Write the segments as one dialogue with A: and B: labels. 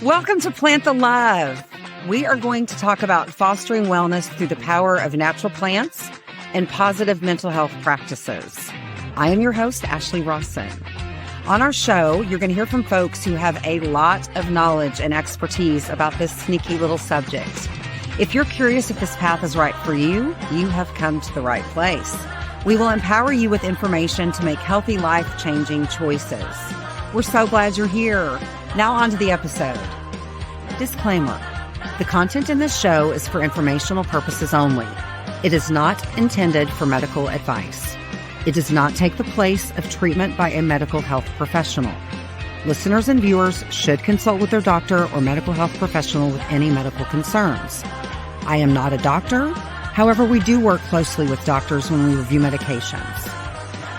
A: Welcome to Plant the Love. We are going to talk about fostering wellness through the power of natural plants and positive mental health practices. I am your host, Ashley Rawson. On our show, you're going to hear from folks who have a lot of knowledge and expertise about this sneaky little subject. If you're curious if this path is right for you, you have come to the right place. We will empower you with information to make healthy, life-changing choices. We're so glad you're here. Now on to the episode. Disclaimer. The content in this show is for informational purposes only. It is not intended for medical advice. It does not take the place of treatment by a medical health professional. Listeners and viewers should consult with their doctor or medical health professional with any medical concerns. I am not a doctor. However, we do work closely with doctors when we review medications.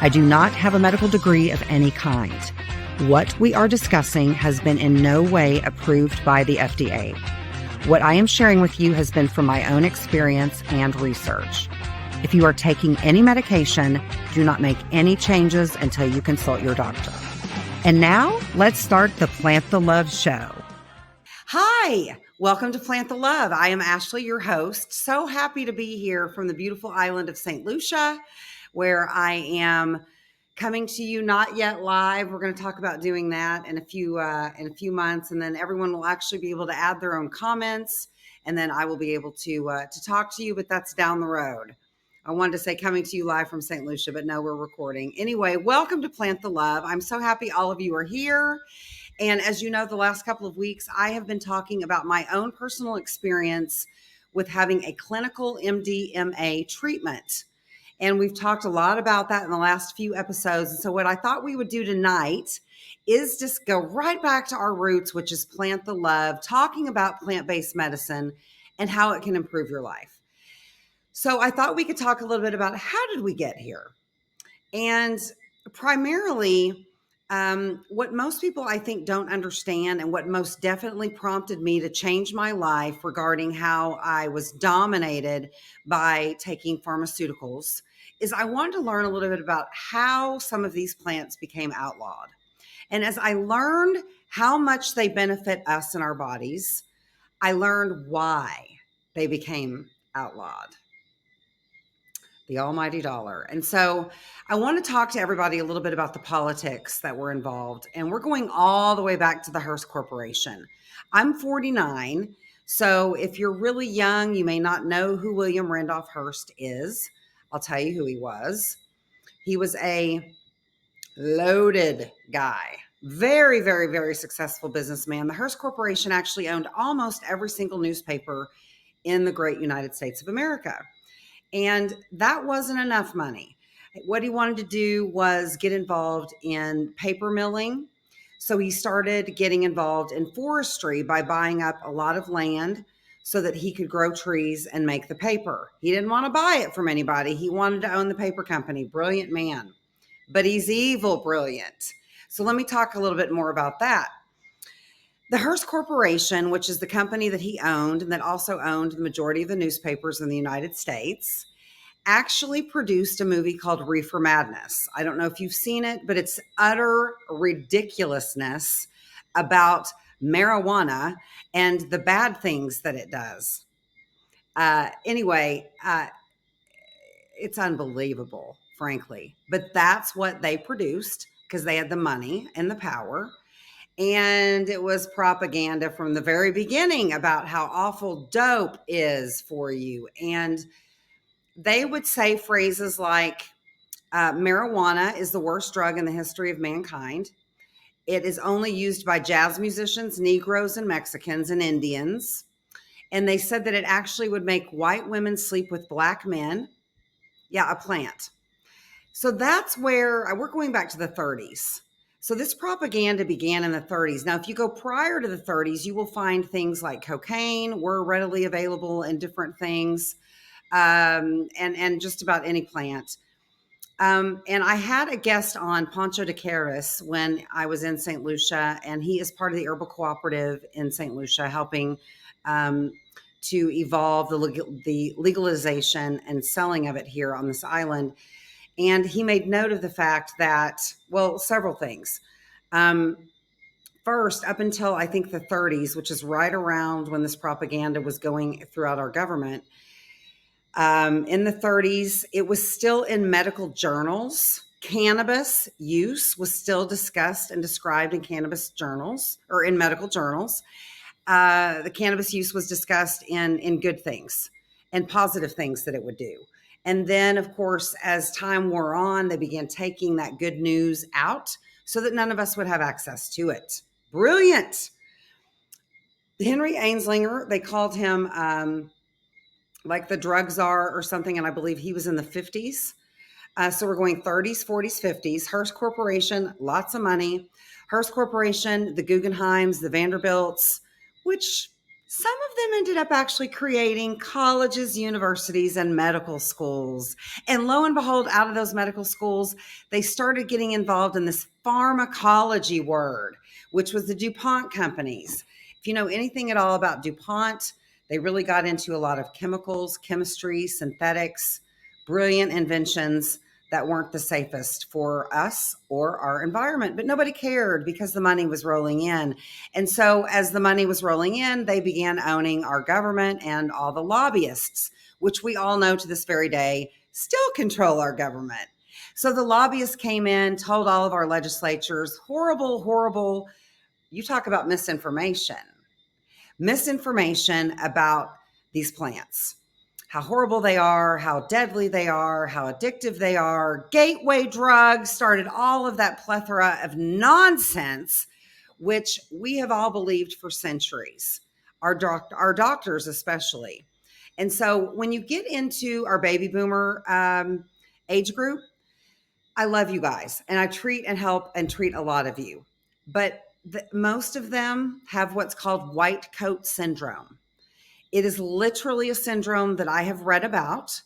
A: I do not have a medical degree of any kind. What we are discussing has been in no way approved by the FDA. What I am sharing with you has been from my own experience and research. If you are taking any medication, do not make any changes until you consult your doctor. And now, let's start the Plant the Love show. Hi, welcome to Plant the Love. I am Ashley, your host. So happy to be here from the beautiful island of St. Lucia, where I am coming to you not yet live. We're going to talk about doing that in a few months, and then everyone will actually be able to add their own comments, and then I will be able to talk to you, but that's down the road. I wanted to say coming to you live from St. Lucia, but no, we're recording. Anyway, welcome to Plant the Love. I'm so happy all of you are here. And as you know, the last couple of weeks, I have been talking about my own personal experience with having a clinical MDMA treatment. And we've talked a lot about that in the last few episodes. And so what I thought we would do tonight is just go right back to our roots, which is Plant the Love, talking about plant-based medicine and how it can improve your life. So I thought we could talk a little bit about how did we get here? And primarily, what most people I think don't understand, and what most definitely prompted me to change my life regarding how I was dominated by taking pharmaceuticals, is I wanted to learn a little bit about how some of these plants became outlawed. And as I learned how much they benefit us in our bodies, I learned why they became outlawed. The almighty dollar. And so I want to talk to everybody a little bit about the politics that were involved. And we're going all the way back to the Hearst Corporation. I'm 49. So if you're really young, you may not know who William Randolph Hearst is. I'll tell you who he was. He was a loaded guy. Very, very, very successful businessman. The Hearst Corporation actually owned almost every single newspaper in the great United States of America. And that wasn't enough money. What he wanted to do was get involved in paper milling. So he started getting involved in forestry by buying up a lot of land so that he could grow trees and make the paper. He didn't want to buy it from anybody. He wanted to own the paper company. Brilliant man. But he's evil brilliant. So let me talk a little bit more about that. The Hearst Corporation, which is the company that he owned and that also owned the majority of the newspapers in the United States, actually produced a movie called Reefer Madness. I don't know if you've seen it, but it's utter ridiculousness about marijuana and the bad things that it does. Anyway, it's unbelievable, frankly. But that's what they produced because they had the money and the power. And it was propaganda from the very beginning about how awful dope is for you. And they would say phrases like, marijuana is the worst drug in the history of mankind. It is only used by jazz musicians, Negroes, and Mexicans, and Indians. And they said that it actually would make white women sleep with black men. Yeah, a plant. So that's where we're going back to the 30s. So this propaganda began in the 30s. Now, if you go prior to the 30s, you will find things like cocaine were readily available in different things, and just about any plant. And I had a guest on, Pancho de Caris, when I was in St. Lucia, and he is part of the Herbal Cooperative in St. Lucia, helping to evolve the legalization and selling of it here on this island. And he made note of the fact that, well, several things. first, up until I think the 30s, which is right around when this propaganda was going throughout our government, in the 30s, it was still in medical journals. Cannabis use was still discussed and described in cannabis journals or in medical journals. The cannabis use was discussed in good things and positive things that it would do. And then, of course, as time wore on, they began taking that good news out so that none of us would have access to it. Brilliant. Henry Anslinger, they called him like the drug czar or something, and I believe he was in the 50s. So we're going 30s, 40s, 50s. Hearst Corporation, lots of money. Hearst Corporation, the Guggenheims, the Vanderbilts, which some of them ended up actually creating colleges, universities, and medical schools. And lo and behold, out of those medical schools, they started getting involved in this pharmacology word, which was the DuPont companies. If you know anything at all about DuPont, they really got into a lot of chemicals, chemistry, synthetics, brilliant inventions that weren't the safest for us or our environment, but nobody cared because the money was rolling in. And so as the money was rolling in, they began owning our government and all the lobbyists, which we all know to this very day still control our government. So the lobbyists came in, told all of our legislatures, horrible, horrible, you talk about misinformation about these plants. How horrible they are, how deadly they are, how addictive they are. Gateway drugs started all of that plethora of nonsense, which we have all believed for centuries, our doctors especially. And so when you get into our baby boomer age group, I love you guys, and I treat and help and treat a lot of you. But most of them have what's called white coat syndrome. It is literally a syndrome that I have read about,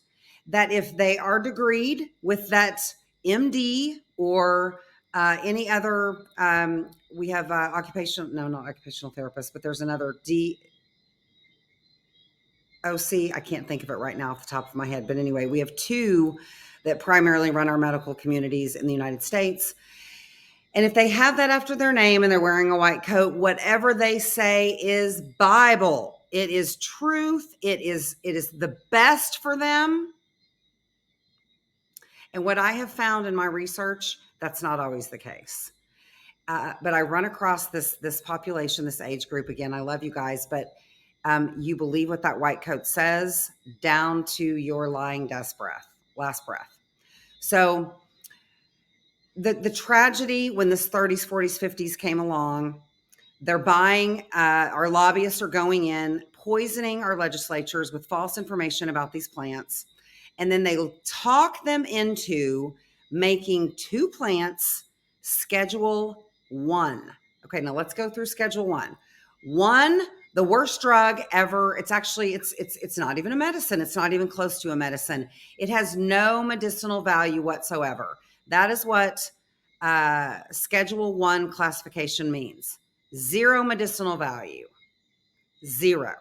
A: that if they are degreed with that MD or any other, we have not occupational therapist, but there's another DOC. I can't think of it right now off the top of my head. But anyway, we have two that primarily run our medical communities in the United States. And if they have that after their name and they're wearing a white coat, whatever they say is Bible. It is truth. It is the best for them. And what I have found in my research, that's not always the case. But I run across this population, this age group. Again, I love you guys, but you believe what that white coat says down to your lying last breath. So the tragedy when this 30s, 40s, 50s came along, they're buying, our lobbyists are going in, poisoning our legislatures with false information about these plants. And then they talk them into making two plants Schedule 1. Okay, now let's go through Schedule 1. 1, the worst drug ever. It's actually, it's not even a medicine. It's not even close to a medicine. It has no medicinal value whatsoever. That is what Schedule 1 classification means. 0 medicinal value. 0.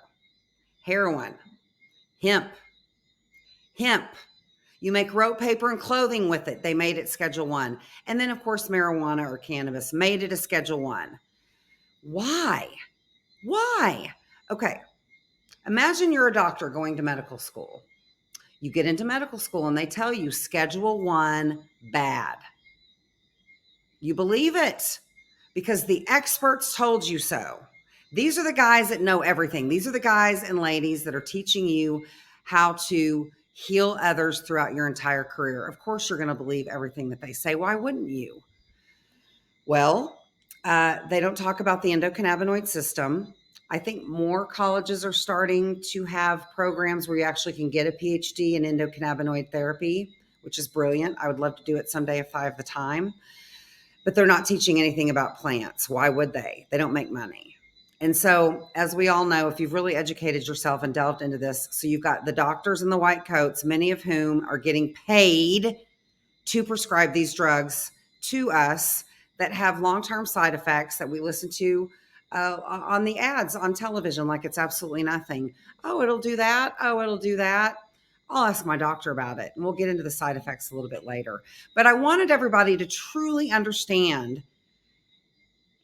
A: Heroin. Hemp. You make rope, paper, and clothing with it. They made it Schedule 1. And then, of course, marijuana or cannabis made it a Schedule 1. Why? Okay. Imagine you're a doctor going to medical school. You get into medical school and they tell you Schedule 1 bad. You believe it because the experts told you so. These are the guys that know everything. These are the guys and ladies that are teaching you how to heal others throughout your entire career. Of course, you're going to believe everything that they say. Why wouldn't you? Well, they don't talk about the endocannabinoid system. I think more colleges are starting to have programs where you actually can get a PhD in endocannabinoid therapy, which is brilliant. I would love to do it someday if I have the time. But they're not teaching anything about plants. Why would they? They don't make money. And so, as we all know, if you've really educated yourself and delved into this, so you've got the doctors in the white coats, many of whom are getting paid to prescribe these drugs to us that have long-term side effects that we listen to on the ads on television like it's absolutely nothing. Oh, it'll do that. Oh, it'll do that. I'll ask my doctor about it, and we'll get into the side effects a little bit later. But I wanted everybody to truly understand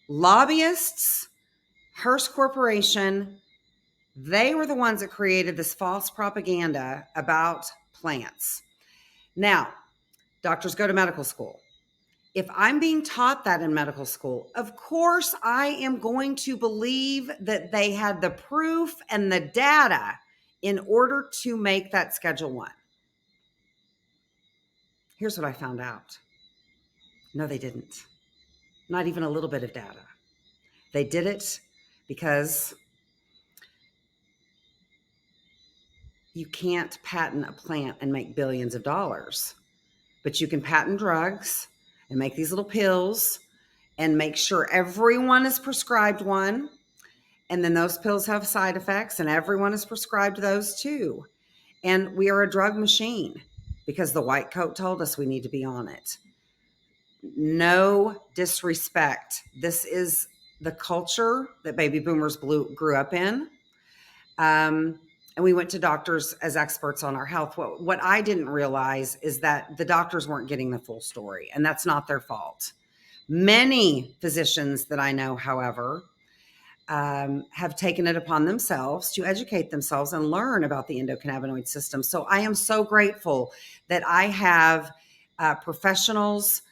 A: Lobbyists, Hearst Corporation, they were the ones that created this false propaganda about plants. Now, doctors go to medical school. If I'm being taught that in medical school, of course I am going to believe that they had the proof and the data in order to make that Schedule 1. Here's what I found out. No, they didn't. Not even a little bit of data. They did it because you can't patent a plant and make billions of dollars, but you can patent drugs and make these little pills and make sure everyone is prescribed one. And then those pills have side effects and everyone is prescribed those too. And we are a drug machine because the white coat told us we need to be on it. No disrespect. This is the culture that baby boomers grew up in. And we went to doctors as experts on our health. What I didn't realize is that the doctors weren't getting the full story, and that's not their fault. Many physicians that I know, however, have taken it upon themselves to educate themselves and learn about the endocannabinoid system. So I am so grateful that I have professionals,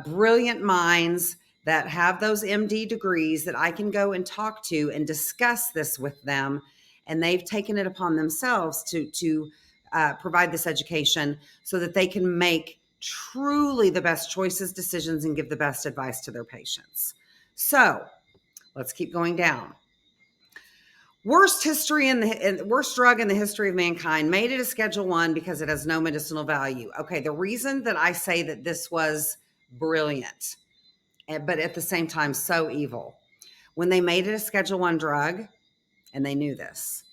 A: brilliant minds that have those MD degrees that I can go and talk to and discuss this with them. And they've taken it upon themselves to provide this education so that they can make truly the best choices, decisions, and give the best advice to their patients. So let's keep going down. Worst drug in the history of mankind, made it a Schedule 1 because it has no medicinal value. Okay, the reason that I say that this was brilliant, but at the same time so evil, when they made it a Schedule 1 drug, and they knew this,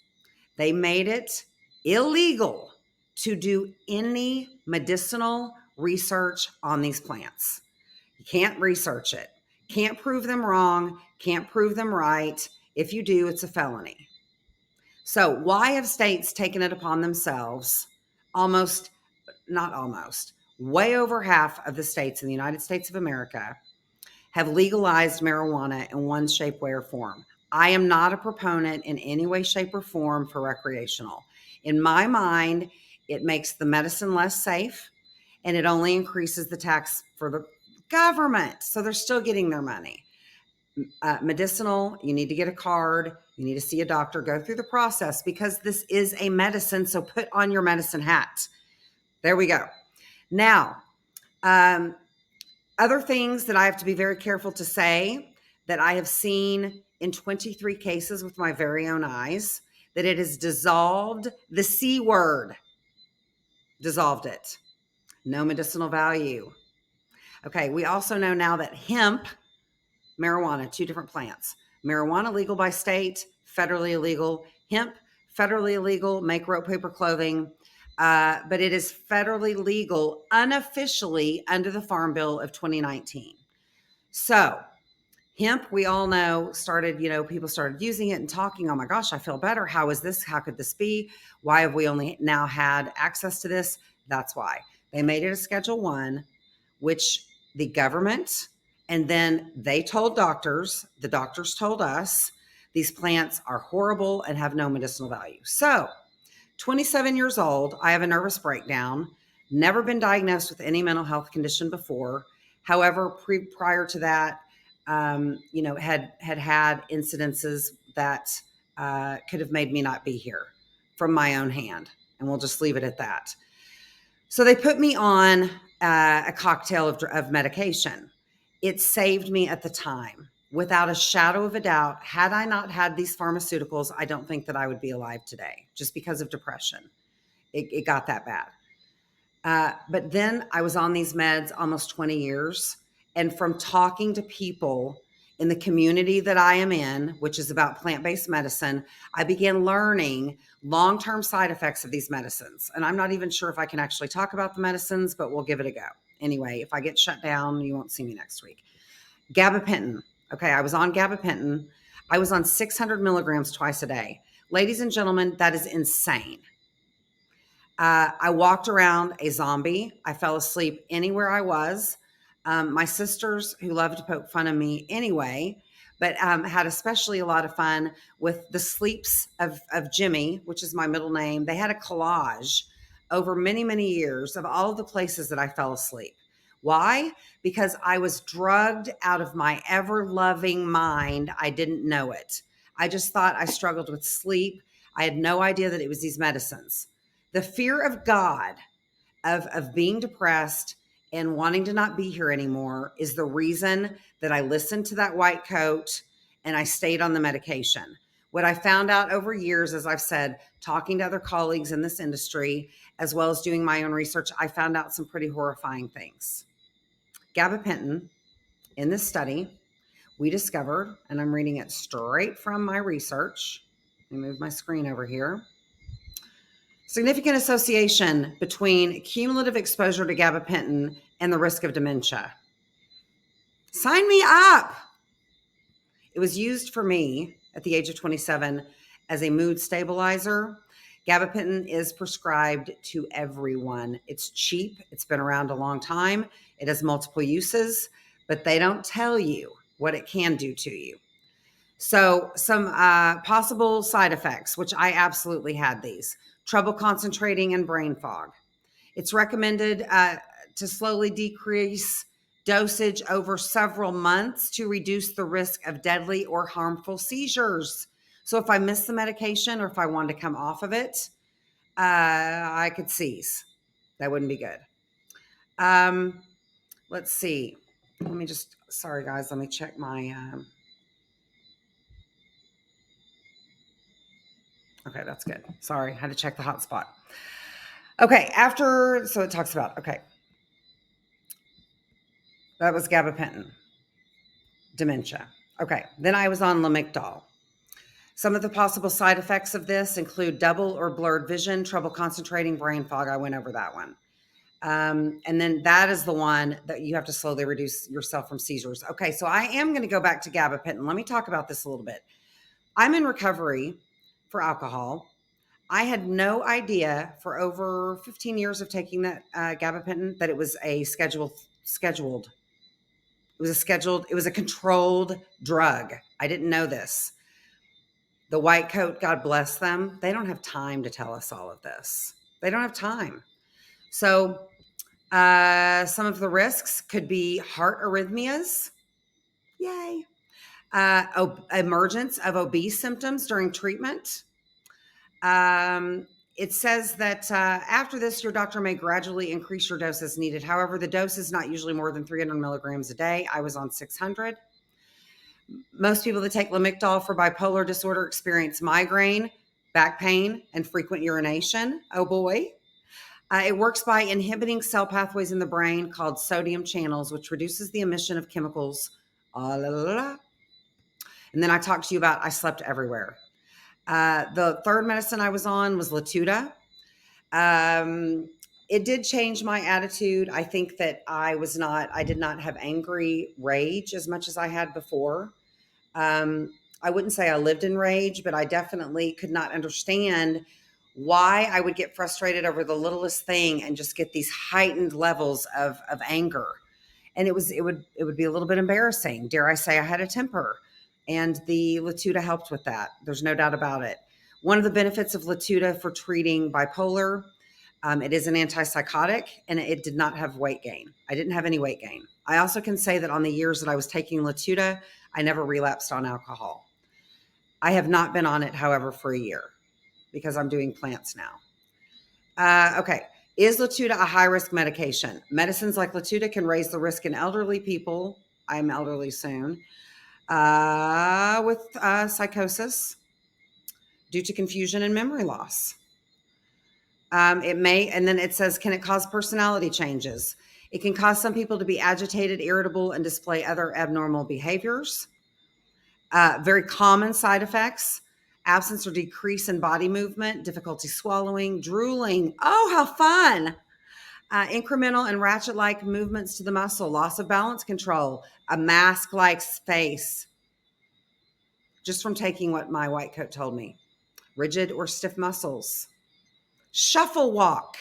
A: they made it illegal to do any medicinal research on these plants. You can't research it. Can't prove them wrong. Can't prove them right. If you do, it's a felony. So why have states taken it upon themselves? Way over half of the states in the United States of America have legalized marijuana in one shape, way, or form. I am not a proponent in any way, shape, or form for recreational. In my mind, it makes the medicine less safe and it only increases the tax for the government. So they're still getting their money. Medicinal, you need to get a card. You need to see a doctor, go through the process because this is a medicine. So put on your medicine hat. There we go. Now, other things that I have to be very careful to say that I have seen in 23 cases with my very own eyes, that it has dissolved the C word, dissolved it. No medicinal value. Okay, we also know now that hemp, marijuana, two different plants. Marijuana legal by state, federally illegal. Hemp, federally illegal, make rope paper clothing. But it is federally legal unofficially under the Farm Bill of 2019. So hemp, we all know, people started using it and talking, oh my gosh, I feel better. How is this? How could this be? Why have we only now had access to this? That's why. They made it a Schedule 1, which the government, and then they told doctors, the doctors told us, these plants are horrible and have no medicinal value. So 27 years old, I have a nervous breakdown, never been diagnosed with any mental health condition before. However, prior to that, had incidences that could have made me not be here from my own hand. And we'll just leave it at that. So they put me on a cocktail of medication. It saved me at the time. Without a shadow of a doubt, had I not had these pharmaceuticals, I don't think that I would be alive today just because of depression. It got that bad. But then I was on these meds almost 20 years. And from talking to people in the community that I am in, which is about plant-based medicine, I began learning long-term side effects of these medicines. And I'm not even sure if I can actually talk about the medicines, but we'll give it a go. Anyway, if I get shut down, you won't see me next week. Gabapentin. Okay, I was on gabapentin. I was on 600 milligrams twice a day. Ladies and gentlemen, that is insane. I walked around a zombie. I fell asleep anywhere I was. My sisters, who love to poke fun of me anyway, but had especially a lot of fun with the sleeps of Jimmy, which is my middle name. They had a collage over many, many years of all of the places that I fell asleep. Why? Because I was drugged out of my ever loving mind. I didn't know it. I just thought I struggled with sleep. I had no idea that it was these medicines. The fear of God, of being depressed and wanting to not be here anymore, is the reason that I listened to that white coat and I stayed on the medication. What I found out over years, as I've said, talking to other colleagues in this industry, as well as doing my own research, I found out some pretty horrifying things. Gabapentin, in this study, we discovered, and I'm reading it straight from my research. Let me move my screen over here. Significant association between cumulative exposure to gabapentin and the risk of dementia. Sign me up. It was used for me at the age of 27 as a mood stabilizer. Gabapentin is prescribed to everyone. It's cheap. It's been around a long time. It has multiple uses, but they don't tell you what it can do to you. So some possible side effects, which I absolutely had these: trouble concentrating and brain fog. It's recommended to slowly decrease dosage over several months to reduce the risk of deadly or harmful seizures. So if I miss the medication or if I wanted to come off of it, I could seize. That wouldn't be good. Let's see. Let me just, sorry guys, let me check my... Okay, that's good. Sorry, had to check the hotspot. Okay, so it talks about, okay. That was gabapentin, dementia. Okay, then I was on Lamictal. Some of the possible side effects of this include double or blurred vision, trouble concentrating, brain fog. I went over that one. And then that is the one that you have to slowly reduce yourself from seizures. Okay, so I am going to go back to gabapentin. Let me talk about this a little bit. I'm in recovery for alcohol. I had no idea for over 15 years of taking that gabapentin that it was a scheduled. It was a controlled drug. I didn't know this. The white coat, God bless them, they don't have time to tell us all of this. They don't have time. So some of the risks could be heart arrhythmias. Yay. Emergence of obese symptoms during treatment. It says that after this, your doctor may gradually increase your dose as needed. However, the dose is not usually more than 300 milligrams a day. I was on 600. Most people that take Lamictal for bipolar disorder experience migraine, back pain, and frequent urination. Oh boy. It works by inhibiting cell pathways in the brain called sodium channels, which reduces the emission of chemicals. And then I talked to you about I slept everywhere. The third medicine I was on was Latuda. It did change my attitude. I think that I did not have angry rage as much as I had before. I wouldn't say I lived in rage, but I definitely could not understand why I would get frustrated over the littlest thing and just get these heightened levels of anger. And it would be a little bit embarrassing. Dare I say I had a temper, and the Latuda helped with that. There's no doubt about it. One of the benefits of Latuda for treating bipolar, it is an antipsychotic, and it did not have weight gain. I didn't have any weight gain. I also can say that on the years that I was taking Latuda, I never relapsed on alcohol. I have not been on it, however, for a year because I'm doing plants now. Okay. Is Latuda a high-risk medication? Medicines like Latuda can raise the risk in elderly people. I'm elderly soon. With psychosis due to confusion and memory loss. It may, and then it says, can it cause personality changes? It can cause some people to be agitated, irritable, and display other abnormal behaviors. Very common side effects: absence or decrease in body movement, difficulty swallowing, drooling. Oh, how fun. Incremental and ratchet-like movements to the muscle, loss of balance control, a mask-like face, just from taking what my white coat told me. Rigid or stiff muscles. Shuffle walk.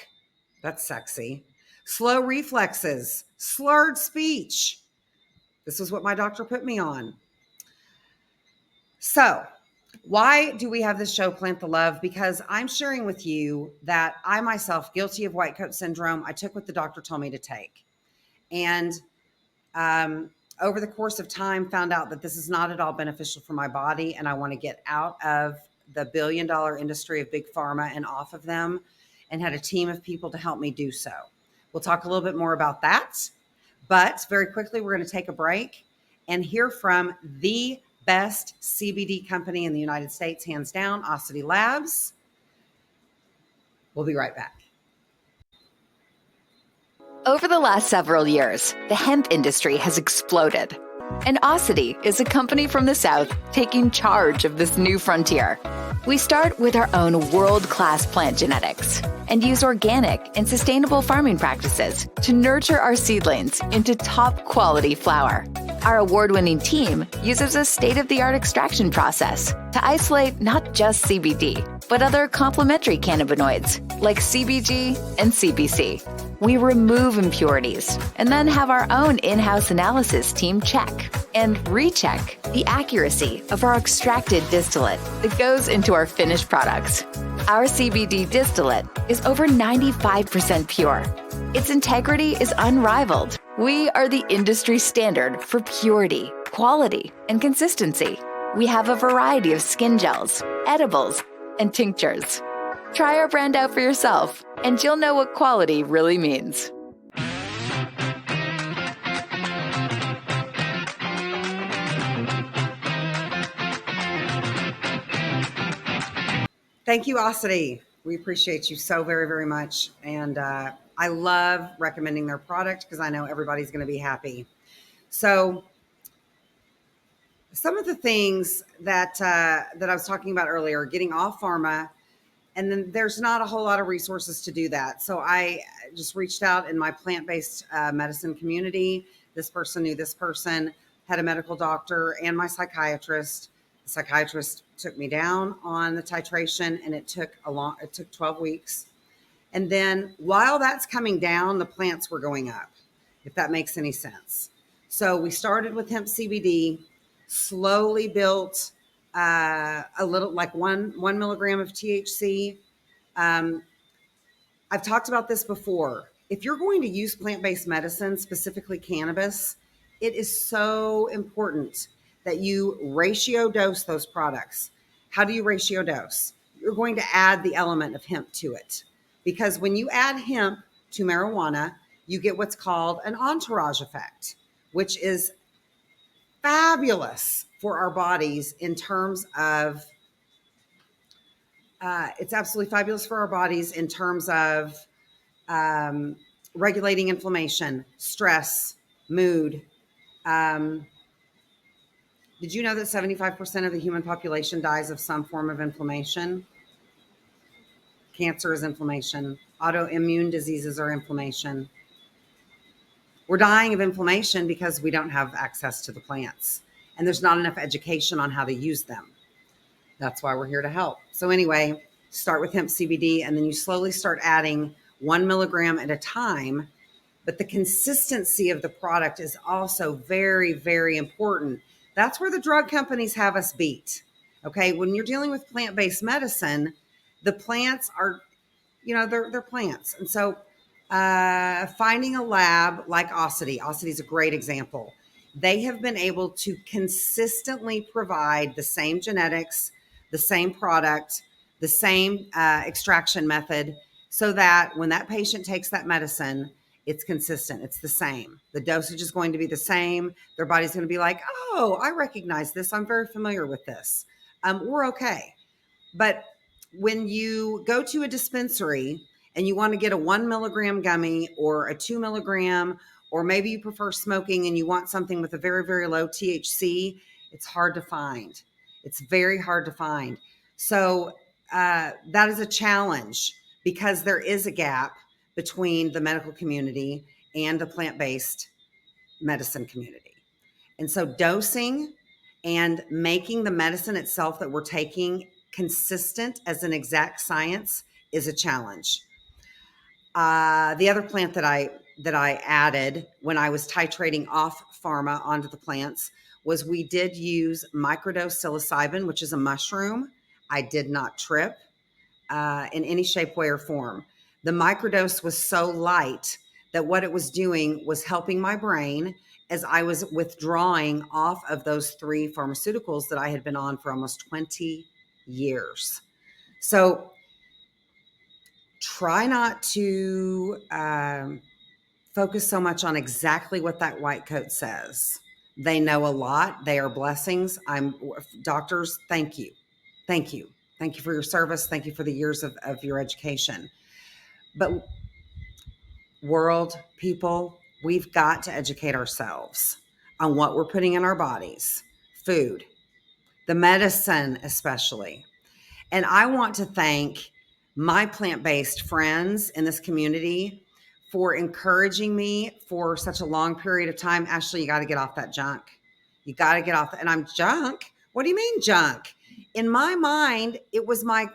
A: That's sexy. slow reflexes, slurred speech. This is what my doctor put me on. So, why do we have this show, Plant the Love? Because I'm sharing with you that I myself, guilty of white coat syndrome, I took what the doctor told me to take. And over the course of time, found out that this is not at all beneficial for my body. And I want to get out of the billion-dollar industry of big pharma and off of them, and had a team of people to help me do so. We'll talk a little bit more about that. But very quickly, we're going to take a break and hear from the best CBD company in the United States, hands down, Osity Labs. We'll be right back.
B: Over the last several years, the hemp industry has exploded. And Osity is a company from the South taking charge of this new frontier. We start with our own world-class plant genetics and use organic and sustainable farming practices to nurture our seedlings into top-quality flower. Our award-winning team uses a state-of-the-art extraction process to isolate not just CBD, but other complementary cannabinoids like CBG and CBC. We remove impurities and then have our own in-house analysis team check and recheck the accuracy of our extracted distillate that goes into our finished products. Our CBD distillate is over 95% pure. Its integrity is unrivaled. We are the industry standard for purity, quality, and consistency. We have a variety of skin gels, edibles, and tinctures. Try our brand out for yourself, and you'll know what quality really means.
A: Thank you, Osity. We appreciate you so very, very much. And I love recommending their product because I know everybody's going to be happy. So some of the things that I was talking about earlier, getting off pharma, and then there's not a whole lot of resources to do that. So I just reached out in my plant-based medicine community. This person knew this person, had a medical doctor and my psychiatrist. The psychiatrist took me down on the titration, and it took 12 weeks. And then while that's coming down, the plants were going up, if that makes any sense. So we started with hemp CBD, slowly built a little, like one milligram of THC. I've talked about this before. If you're going to use plant-based medicine, specifically cannabis, it is so important that you ratio dose those products. How do you ratio dose? You're going to add the element of hemp to it. Because when you add hemp to marijuana, you get what's called an entourage effect, which is fabulous for our bodies in terms of, it's absolutely fabulous for our bodies in terms of regulating inflammation, stress, mood. Did you know that 75% of the human population dies of some form of inflammation? Cancer is inflammation. Autoimmune diseases are inflammation. We're dying of inflammation because we don't have access to the plants, and there's not enough education on how to use them. That's why we're here to help. So anyway, start with hemp CBD, and then you slowly start adding 1 milligram at a time. But the consistency of the product is also very, very important. That's where the drug companies have us beat. Okay, when you're dealing with plant-based medicine, the plants are, they're plants. And so finding a lab like Osity is a great example. They have been able to consistently provide the same genetics, the same product, the same extraction method, so that when that patient takes that medicine, it's consistent. It's the same. The dosage is going to be the same. Their body's going to be like, oh, I recognize this. I'm very familiar with this. We're okay. But when you go to a dispensary and you want to get a 1 milligram gummy or a 2 milligram, or maybe you prefer smoking and you want something with a very, very low THC, it's hard to find. It's very hard to find. So that is a challenge because there is a gap between the medical community and the plant-based medicine community. And so dosing and making the medicine itself that we're taking consistent as an exact science is a challenge. The other plant that I added when I was titrating off pharma onto the plants was we did use microdose psilocybin, which is a mushroom. I did not trip in any shape, way, or form. The microdose was so light that what it was doing was helping my brain as I was withdrawing off of those 3 pharmaceuticals that I had been on for almost 20 years. So try not to focus so much on exactly what that white coat says. They know a lot. They are blessings. Doctors, thank you. Thank you. Thank you for your service. Thank you for the years of your education. But world, people, we've got to educate ourselves on what we're putting in our bodies, food, the medicine especially. And I want to thank my plant-based friends in this community for encouraging me for such a long period of time. Ashley, you got to get off that junk. You got to get off that. And I'm junk. What do you mean junk? In my mind, it was my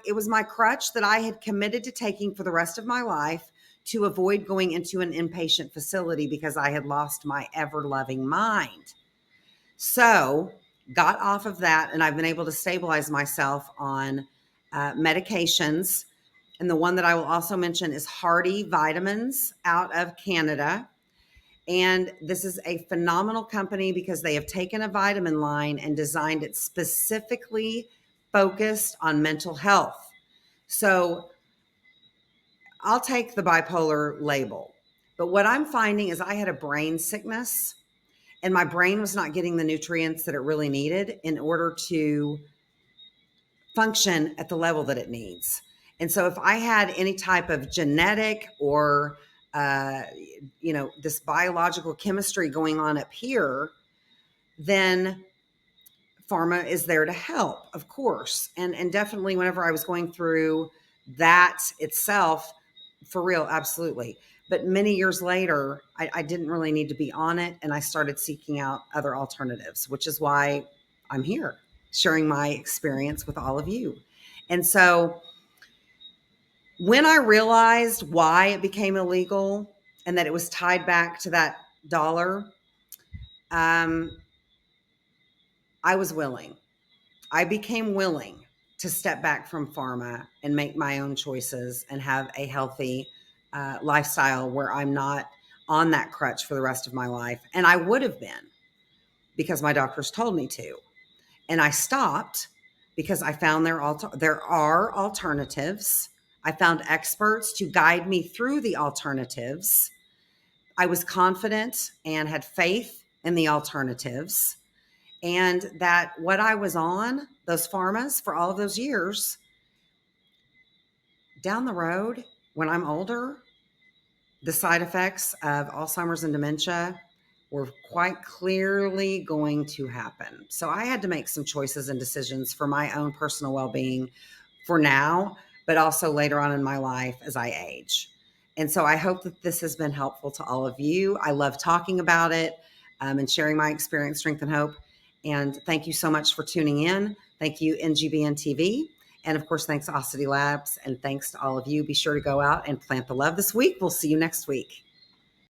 A: crutch that I had committed to taking for the rest of my life to avoid going into an inpatient facility because I had lost my ever-loving mind. So got off of that, and I've been able to stabilize myself on medications. And the one that I will also mention is Hardy Vitamins out of Canada. And this is a phenomenal company because they have taken a vitamin line and designed it specifically focused on mental health. So I'll take the bipolar label. But what I'm finding is I had a brain sickness and my brain was not getting the nutrients that it really needed in order to function at the level that it needs. And so if I had any type of genetic or, this biological chemistry going on up here, then pharma is there to help, of course. And definitely whenever I was going through that itself, for real, absolutely. But many years later, I didn't really need to be on it. And I started seeking out other alternatives, which is why I'm here sharing my experience with all of you. And so when I realized why it became illegal and that it was tied back to that dollar, I was willing. I became willing to step back from pharma and make my own choices and have a healthy lifestyle where I'm not on that crutch for the rest of my life. And I would have been because my doctors told me to. And I stopped because I found there are alternatives. I found experts to guide me through the alternatives. I was confident and had faith in the alternatives. And that what I was on, those pharmas for all of those years, down the road, when I'm older, the side effects of Alzheimer's and dementia were quite clearly going to happen. So I had to make some choices and decisions for my own personal well-being for now, but also later on in my life as I age. And so I hope that this has been helpful to all of you. I love talking about it and sharing my experience, strength, and hope. And thank you so much for tuning in. Thank you, NGBN TV. And of course, thanks to Osity Labs. And thanks to all of you. Be sure to go out and plant the love this week. We'll see you next week.